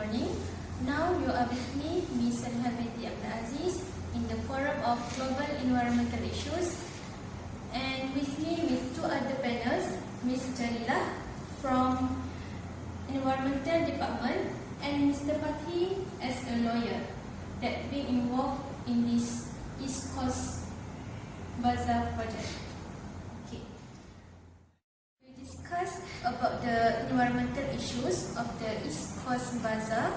morning. Now you are with me, Ms. Saliha binti Abdul Aziz, in the forum of global environmental issues, and with me with two other panels, Ms. Jalila from Environmental Department and Mr. Fathi as a lawyer that being involved in this East Coast Bazaar project. Discuss about the environmental issues of the East Coast Bazaar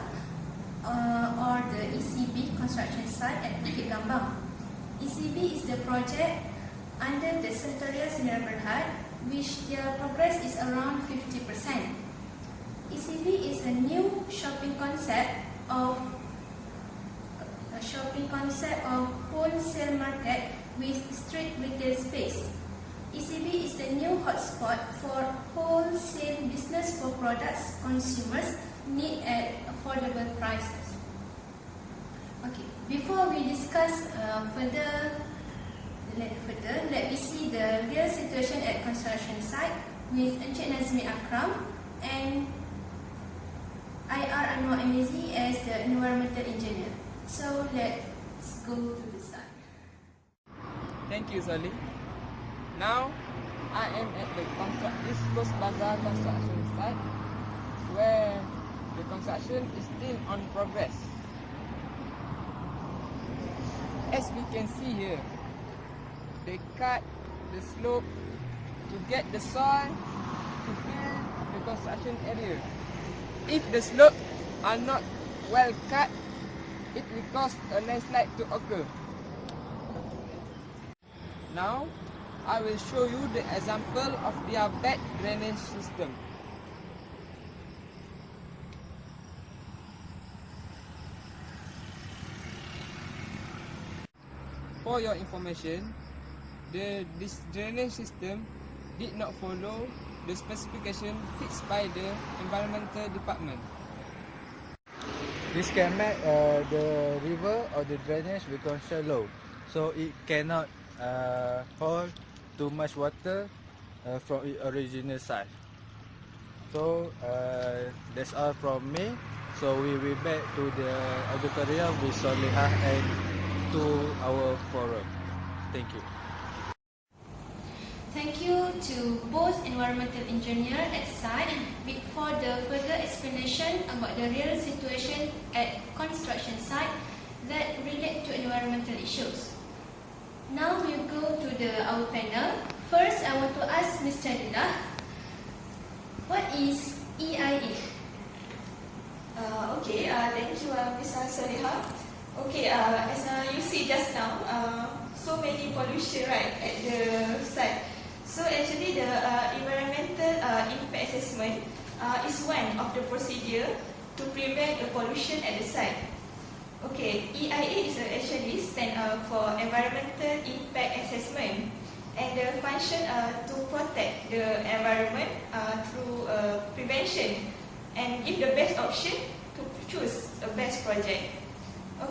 or the ECB construction site at Bukit Gambang. ECB is the project under the Secretariat Sdn Bhd, which their progress is around 50%. ECB is a new shopping concept of wholesale market with street retail space. ECB is the new hotspot for wholesale business for products consumers need at affordable prices. Okay, before we discuss further, let me see the real situation at construction site with Encik Nazmi Akram and IR Anwar Amizi as the environmental engineer. So let's go to the site. Thank you, Sally. Now, I am at the East Coast Bazaar construction site, where the construction is still on progress. As we can see here, they cut the slope to get the soil to fill the construction area. If the slopes are not well cut, it will cause a landslide to occur. Now, I will show you the example of their bed drainage system. For your information, this drainage system did not follow the specification fixed by the Environmental Department. This can make the river or the drainage become shallow, so it cannot hold too much water from its original site. So that's all from me. So we will back to the auditorium with Solihah and to our forum. Thank you. Thank you to both environmental engineer at site for the further explanation about the real situation at construction site that relate to environmental issues. Now we go to our panel. First, I want to ask Ms. Jalila, what is EIA? Thank you, Ms. Saliha. As you see just now, so many pollution right at the site. So actually, the environmental impact assessment is one of the procedure to prevent the pollution at the site. EIA is actually stand for Environmental Impact Assessment, and the function to protect the environment through prevention and give the best option to choose the best project.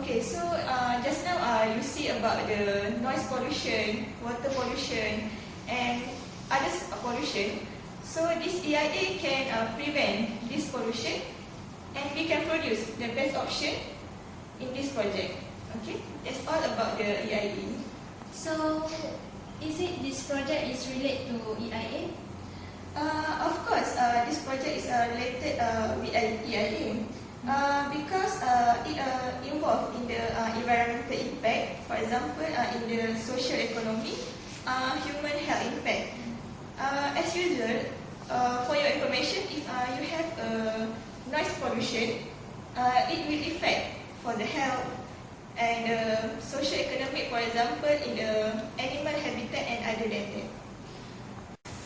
Just now you see about the noise pollution, water pollution, and other pollution. So this EIA can prevent this pollution, and we can produce the best option in this project. That's all about the EIA. So, is it this project is related to EIA? Of course, this project is related with EIA because it involved in the environmental impact. For example, in the social economy, human health impact. As usual, for your information, if you have noise pollution, it will affect for the health and social economic, for example, in the animal habitat and other than that.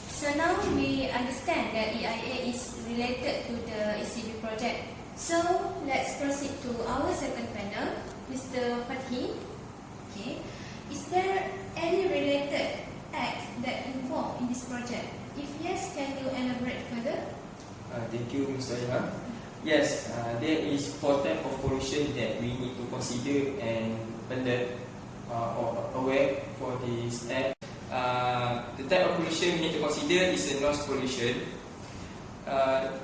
So now we understand that EIA is related to the ECB project. So let's proceed to our second panel, Mr. Fathi. Is there any related act that involved in this project? If yes, can you elaborate further? Thank you, Ms. Saliha. Yes, there is 4 types of pollution that we need to consider and alert or aware for this act. The type of pollution we need to consider is a noise pollution.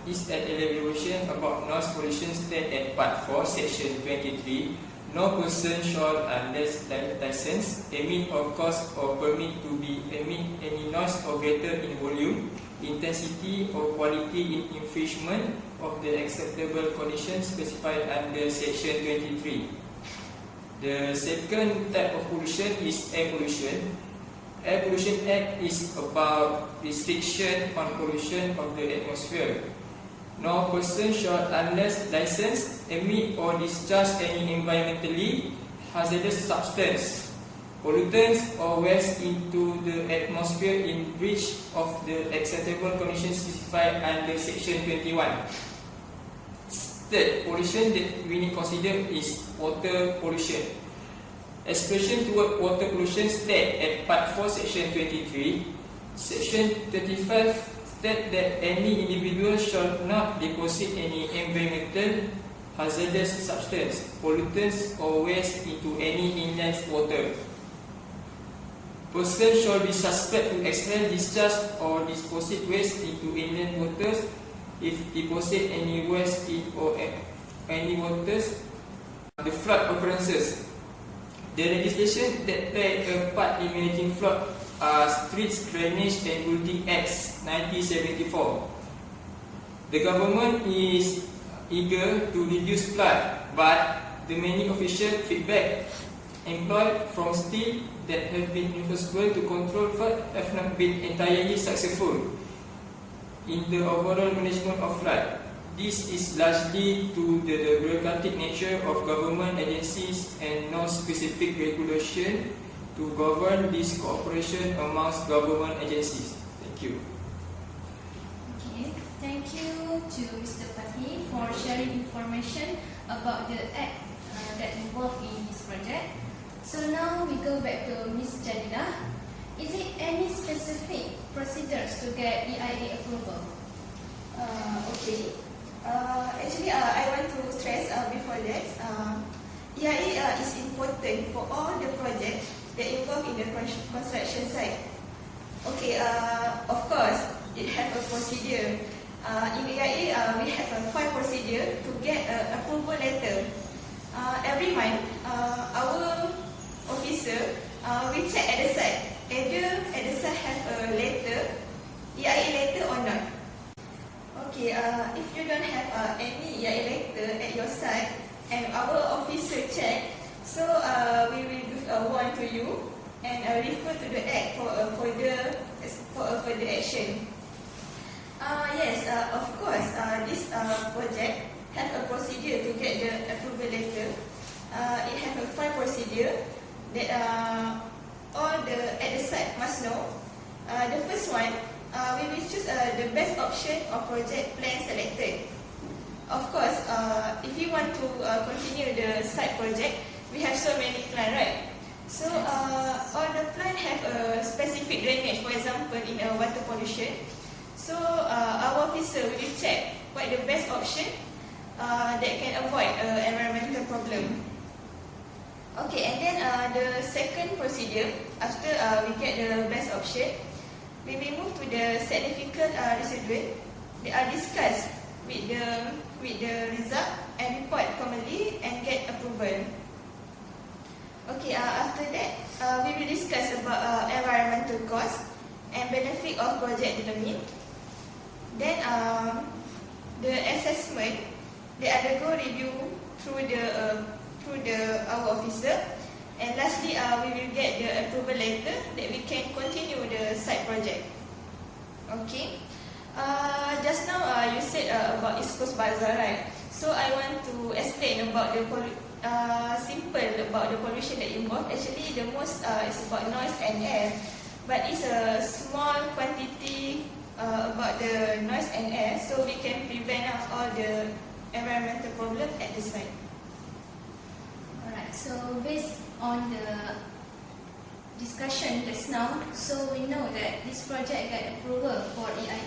is an elaboration about noise pollution state at Part 4, Section 23. No person shall, unless licensed, emit or cause or permit to be emit any noise or greater in volume, intensity or quality in infringement of the acceptable conditions specified under Section 23. The second type of pollution is air pollution. Air Pollution Act is about restriction on pollution of the atmosphere. No person shall, unless licensed, emit or discharge any environmentally hazardous substance, pollutants or waste into the atmosphere in breach of the acceptable conditions specified under Section 21. Third pollution that we need to consider is water pollution. Expression toward water pollution state at Part 4, Section 23. Section 35 state that any individual shall not deposit any environmental hazardous substance, pollutants or waste into any inland water. Person shall be suspect to exhale, discharge or deposit waste into inland waters if deposit any waste in or any waters. The flood occurrences. The legislation that play a part in managing flood are Streets Drainage and Building Acts 1974. The government is eager to reduce flood, but the many official feedback employed from still that have been impossible to control flood have not been entirely successful in the overall management of flood. This is largely to the bureaucratic nature of government agencies and no specific regulation to govern this cooperation amongst government agencies. Thank you. Okay, thank you to Mr. Fatih for sharing information about the act that involved in this project. So now we go back to Ms. Jalila. Is it any specific procedures to get EIA approval? Okay. Actually, I want to stress before that, EIA is important for all the projects that involve in the construction site. Okay, of course, it has a procedure. In EIA, we have a 5 procedure to get an approval letter. Every month, our officer we check at the site, either at the site have a letter, EIA letter or not. Okay, if you don't have any EIA letter at your site and our officer check, so we will give a warning to you and refer to the act for a further action. Yes, of course, this project have a procedure to get the approval letter. It have a 5 procedure that all at the site must know. The first one, we will choose the best option of project plan selected. Of course, if you want to continue the site project, we have so many plan, right? So all the plan have a specific drainage, for example, in water pollution. So our officer will check what the best option that can avoid environmental problem. Okay, and then the second procedure, after we get the best option, we will move to the significant residue. They are discussed with the result and report formally and get approval. Okay, after that, we will discuss about environmental cost and benefit of project determined. Then the assessment, they undergo review through our officer. And lastly, we will get the approval letter that we can continue the site project. Okay. Just now you said about East Coast Bazaar, right? So I want to explain about the simple about the pollution that involved. Actually, the most is about noise and air, but it's a small quantity about the noise and air, so we can prevent all the environmental problem at the site. Alright, so based on the discussion just now, so we know that this project got approval for EIA